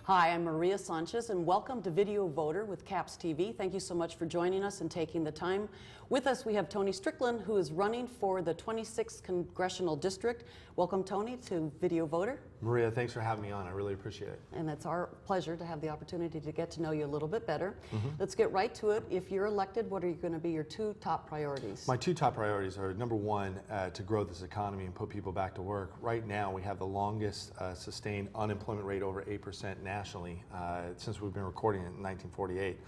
Hi, I'm Maria Sanchez, and welcome to Video Voter with CAPS TV. Thank you so much for joining us and taking the time. With us, we have Tony Strickland, who is running for the 26th Congressional District. Welcome, Tony, to Video Voter. Maria, thanks for having me on. I really appreciate it. And it's our pleasure to have the opportunity to get to know you a little bit better. Let's get right to it. If you're elected, what are going to be your two top priorities? My two top priorities are, number one, to grow this economy and put people back to work. Right now, we have the longest sustained unemployment rate, over 8% nationally, since we've been recording it in 1948.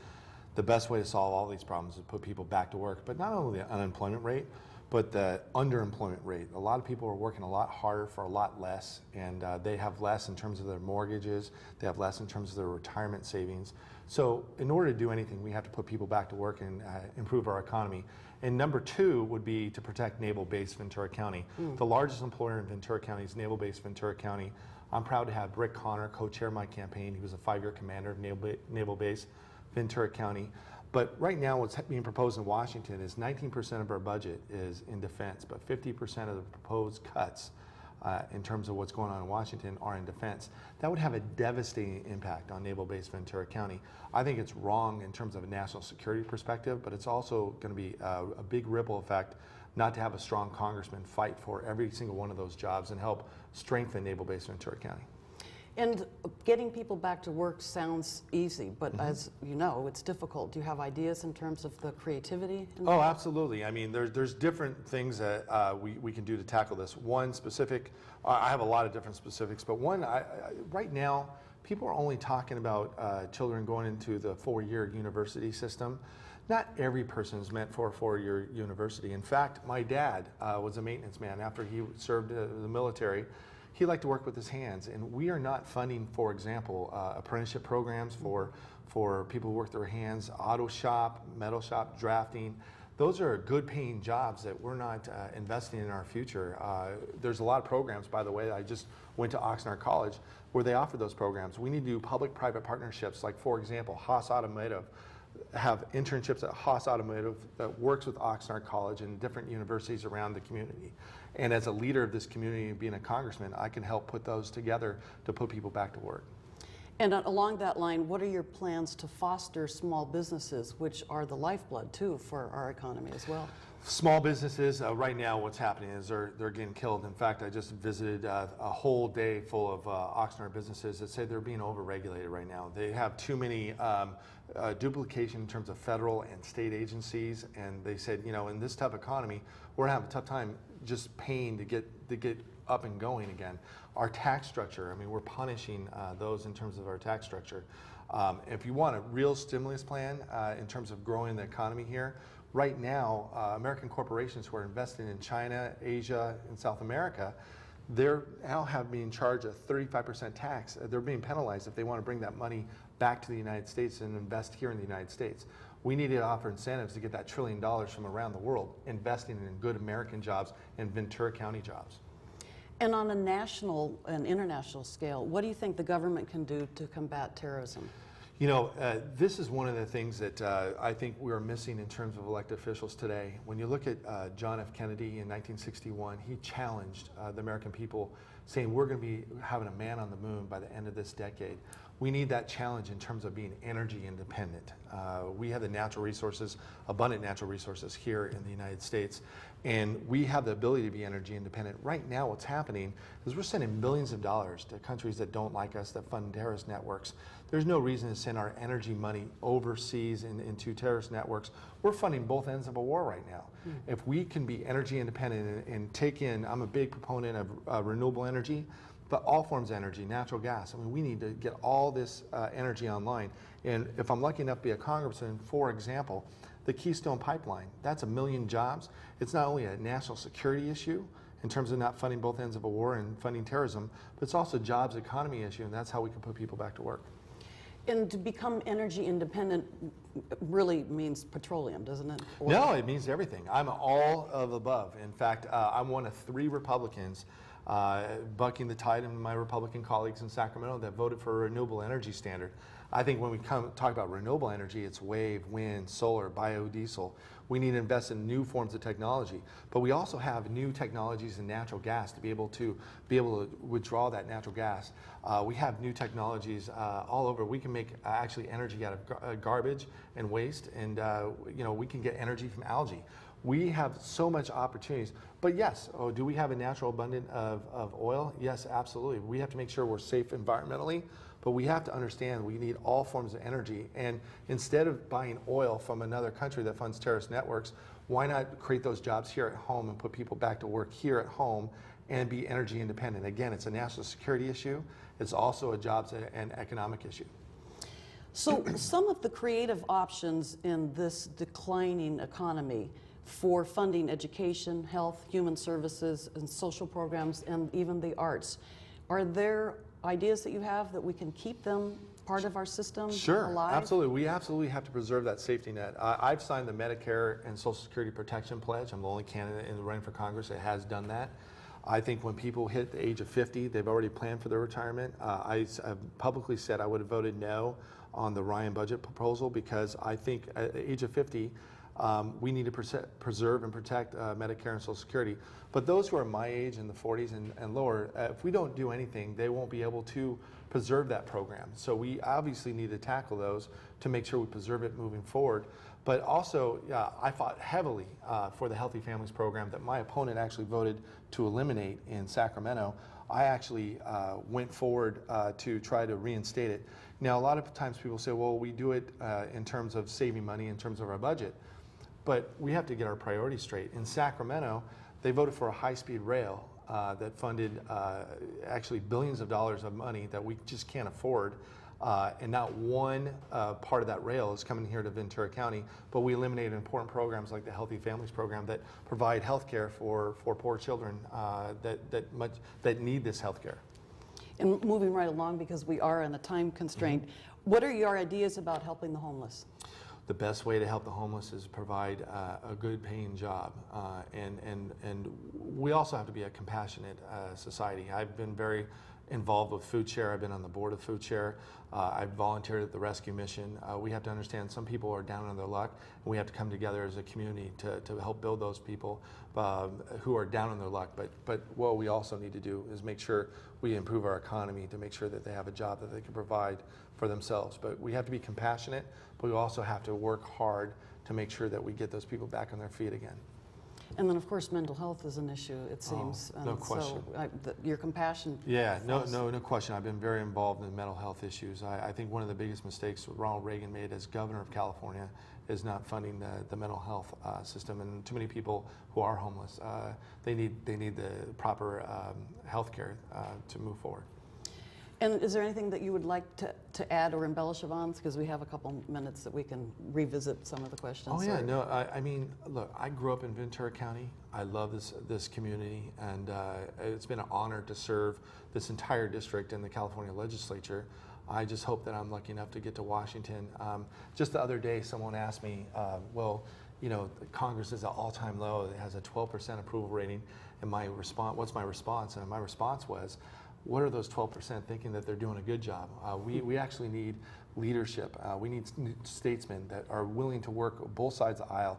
The best way to solve all these problems is put people back to work, but not only the unemployment rate, but the underemployment rate. A lot of people are working a lot harder for a lot less, and they have less in terms of their mortgages, they have less in terms of their retirement savings. So in order to do anything, we have to put people back to work and improve our economy. And number two would be to protect naval-based Ventura County. The largest employer in Ventura County is naval-based Ventura County. I'm proud to have Rick Connor co-chair my campaign. He was a 5-year commander of naval base Ventura County. But right now what's being proposed in Washington is 19% of our budget is in defense, but 50% of the proposed cuts in terms of what's going on in Washington are in defense. That would have a devastating impact on naval base Ventura County. I think it's wrong in terms of a national security perspective, but it's also going to be a big ripple effect not to have a strong congressman fight for every single one of those jobs and help strengthen naval base Ventura County. And getting people back to work sounds easy, but as you know, it's difficult. Do you have ideas in terms of the creativity? Oh, absolutely. I mean, there's different things that we can do to tackle this. One specific, I have a lot of different specifics, but one, right now, people are only talking about children going into the 4-year university system. Not every person is meant for a 4-year university. In fact, my dad was a maintenance man after he served the military. He liked to work with his hands, and we are not funding, for example, apprenticeship programs for people who work their hands, auto shop, metal shop, drafting. Those are good paying jobs that we're not investing in our future. There's a lot of programs, by the way. I just went to Oxnard College where they offer those programs. We need to do public-private partnerships, like, for example, Haas Automotive. Have internships at Haas Automotive that works with Oxnard College and different universities around the community. And as a leader of this community and being a congressman, I can help put those together to put people back to work. And along that line, what are your plans to foster small businesses, which are the lifeblood, too, for our economy as well? Small businesses, right now what's happening is they're getting killed. In fact, I just visited a whole day full of Oxnard businesses that say they're being over-regulated right now. They have too many duplication in terms of federal and state agencies, and they said, you know, in this tough economy, we're having a tough time just paying to get up and going again. Our tax structure, I mean, we're punishing those in terms of our tax structure. If you want a real stimulus plan in terms of growing the economy here, right now, American corporations who are investing in China, Asia, and South America, they're now being charged a 35% tax. They're being penalized if they want to bring that money back to the United States and invest here in the United States. We need to offer incentives to get that $1 trillion from around the world, investing in good American jobs and Ventura County jobs. And on a national and international scale, what do you think the government can do to combat terrorism? You know, this is one of the things that I think we're missing in terms of elected officials today. When you look at John F. Kennedy in 1961, he challenged the American people, saying we're going to be having a man on the moon by the end of this decade. We need that challenge in terms of being energy independent. We have the natural resources, abundant natural resources here in the United States, and we have the ability to be energy independent. Right now what's happening is we're sending billions of dollars to countries that don't like us, that fund terrorist networks. There's no reason to send our energy money overseas into terrorist networks. We're funding both ends of a war right now. If we can be energy independent and take in, I'm a big proponent of renewable energy, but all forms of energy, natural gas. I mean, we need to get all this energy online. And if I'm lucky enough to be a congressman, for example, the Keystone Pipeline, that's 1 million jobs. It's not only a national security issue in terms of not funding both ends of a war and funding terrorism, but it's also a jobs economy issue, and that's how we can put people back to work. And to become energy independent really means petroleum, doesn't it? Or no, it means everything. I'm all of above. In fact, I'm one of 3 Republicans bucking the tide of my Republican colleagues in Sacramento that voted for a renewable energy standard. I think when we talk about renewable energy, it's wave, wind, solar, biodiesel. We need to invest in new forms of technology. But we also have new technologies in natural gas to be able to withdraw that natural gas. We have new technologies all over. We can make actually energy out of garbage and waste, and we can get energy from algae. We have so much opportunities. But yes, do we have a natural abundance of oil? Yes, absolutely. We have to make sure we're safe environmentally, but we have to understand we need all forms of energy. And instead of buying oil from another country that funds terrorist networks, why not create those jobs here at home and put people back to work here at home and be energy independent? Again, it's a national security issue. It's also a jobs and economic issue. So some of the creative options in this declining economy for funding education, health, human services, and social programs, and even the arts, are there ideas that you have that we can keep them part of our system alive? Absolutely. We absolutely have to preserve that safety net. I've signed the Medicare and Social Security Protection Pledge. I'm the only candidate in the running for Congress that has done that. I think when people hit the age of 50, they've already planned for their retirement. I've publicly said I would have voted no on the Ryan budget proposal because I think at the age of 50, we need to preserve and protect Medicare and Social Security. But those who are my age in the 40s and lower, if we don't do anything, they won't be able to preserve that program. So we obviously need to tackle those to make sure we preserve it moving forward. But also, I fought heavily for the Healthy Families program that my opponent actually voted to eliminate in Sacramento. I actually went forward to try to reinstate it. Now, a lot of times people say, well, we do it in terms of saving money in terms of our budget. But we have to get our priorities straight. In Sacramento, they voted for a high-speed rail that funded actually billions of dollars of money that we just can't afford. And not one part of that rail is coming here to Ventura County, but we eliminated important programs like the Healthy Families program that provide health care for poor children that need this health care. And moving right along, because we are in a time constraint, what are your ideas about helping the homeless? The best way to help the homeless is provide a good paying job. And we also have to be a compassionate society. I've been very involved with Food Share. I've been on the board of Food Share. I've volunteered at the rescue mission. We have to understand some people are down on their luck, and we have to come together as a community to help build those people who are down on their luck. But what we also need to do is make sure we improve our economy to make sure that they have a job that they can provide for themselves. But we have to be compassionate, but we also have to work hard to make sure that we get those people back on their feet again. And then, of course, mental health is an issue, it seems. No question. So your compassion. Yeah, no question. I've been very involved in mental health issues. I think one of the biggest mistakes Ronald Reagan made as governor of California is not funding the mental health system. And too many people who are homeless, they need the proper health care to move forward. And is there anything that you would like to add or embellish upon? Because we have a couple minutes that we can revisit some of the questions. Oh yeah, no, I mean, look, I grew up in Ventura County. I love this community, and it's been an honor to serve this entire district in the California legislature. I just hope that I'm lucky enough to get to Washington. Just the other day, someone asked me, well, you know, Congress is at all-time low. It has a 12% approval rating, and what's my response? And my response was, what are those 12% thinking that they're doing a good job? We actually need leadership. We need statesmen that are willing to work both sides of the aisle.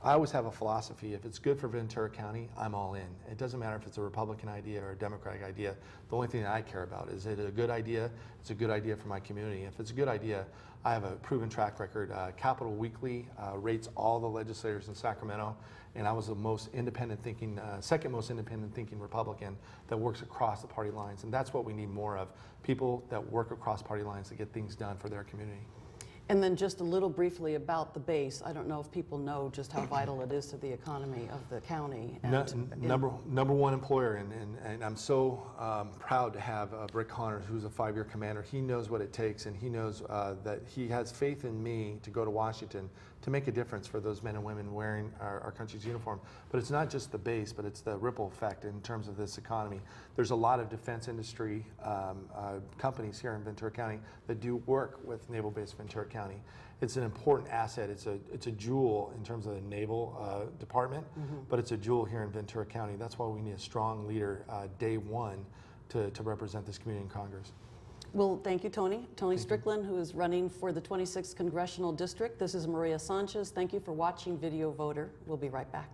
I always have a philosophy, if it's good for Ventura County, I'm all in. It doesn't matter if it's a Republican idea or a Democratic idea. The only thing that I care about is it a good idea? It's a good idea for my community. If it's a good idea, I have a proven track record. Capital Weekly rates all the legislators in Sacramento, and I was the most independent thinking, second most independent thinking Republican that works across the party lines. And that's what we need more of, people that work across party lines to get things done for their community. And then just a little briefly about the base. I don't know if people know just how vital it is to the economy of the county. And number one employer, and I'm so proud to have Rick Connors, who's a 5-year commander. He knows what it takes, and he knows that he has faith in me to go to Washington to make a difference for those men and women wearing our country's uniform. But it's not just the base, but it's the ripple effect in terms of this economy. There's a lot of defense industry companies here in Ventura County that do work with Naval Base Ventura County. It's an important asset. It's a jewel in terms of the Naval Department, but it's a jewel here in Ventura County. That's why we need a strong leader day one to represent this community in Congress. Well, thank you, Tony. Tony Strickland, who is running for the 26th Congressional District. This is Maria Sanchez. Thank you for watching Video Voter. We'll be right back.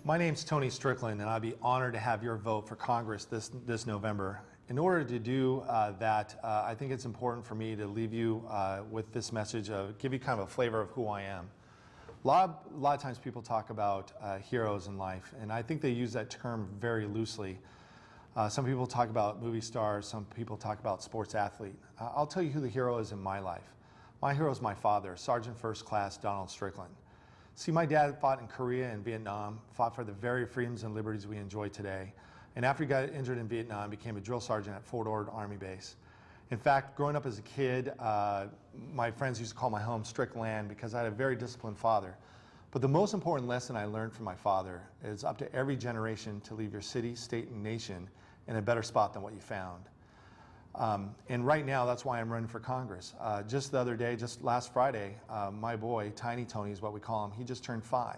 My name's Tony Strickland, and I'd be honored to have your vote for Congress this November. In order to do that, I think it's important for me to leave you with this message, give you kind of a flavor of who I am. A lot of times people talk about heroes in life, and I think they use that term very loosely. Some people talk about movie stars, some people talk about sports athlete. I'll tell you who the hero is in my life. My hero is my father, Sergeant First Class Donald Strickland. See, my dad fought in Korea and Vietnam, fought for the very freedoms and liberties we enjoy today. And after he got injured in Vietnam, became a drill sergeant at Fort Ord Army Base. In fact, growing up as a kid, my friends used to call my home Strickland because I had a very disciplined father. But the most important lesson I learned from my father is up to every generation to leave your city, state, and nation in a better spot than what you found. And right now, that's why I'm running for Congress. Just the other day, just last Friday, my boy, Tiny Tony is what we call him, he just turned 5.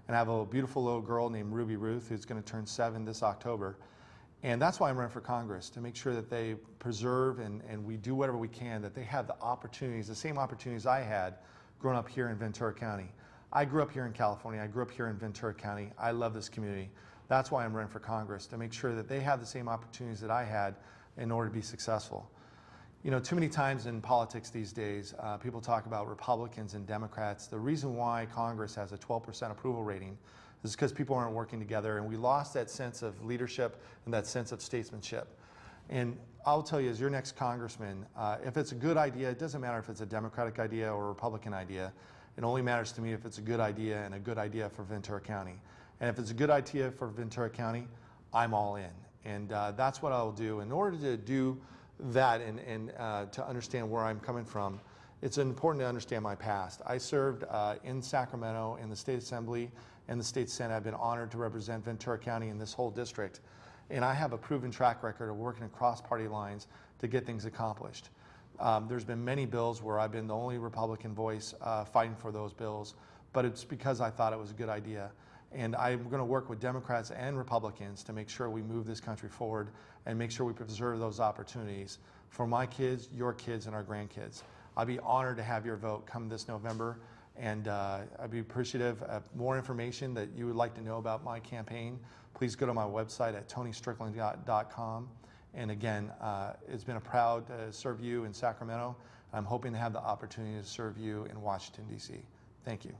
And I have a beautiful little girl named Ruby Ruth who's going to turn 7 this October. And that's why I'm running for Congress, to make sure that they preserve and we do whatever we can, that they have the opportunities, the same opportunities I had growing up here in Ventura County. I grew up here in California. I grew up here in Ventura County. I love this community. That's why I'm running for Congress, to make sure that they have the same opportunities that I had in order to be successful. You know, too many times in politics these days, people talk about Republicans and Democrats. The reason why Congress has a 12% approval rating is because people aren't working together, and we lost that sense of leadership and that sense of statesmanship. And I'll tell you, as your next congressman, if it's a good idea, it doesn't matter if it's a Democratic idea or a Republican idea. It only matters to me if it's a good idea and a good idea for Ventura County. And if it's a good idea for Ventura County, I'm all in. And that's what I'll do. In order to do that and to understand where I'm coming from, it's important to understand my past. I served in Sacramento in the State Assembly and the State Senate. I've been honored to represent Ventura County in this whole district. And I have a proven track record of working across party lines to get things accomplished. There's been many bills where I've been the only Republican voice fighting for those bills, but it's because I thought it was a good idea. And I'm going to work with Democrats and Republicans to make sure we move this country forward and make sure we preserve those opportunities for my kids, your kids, and our grandkids. I'd be honored to have your vote come this November, and I'd be appreciative of more information that you would like to know about my campaign. Please go to my website at tonystrickland.com. And again, it's been a proud to serve you in Sacramento. I'm hoping to have the opportunity to serve you in Washington, D.C. Thank you.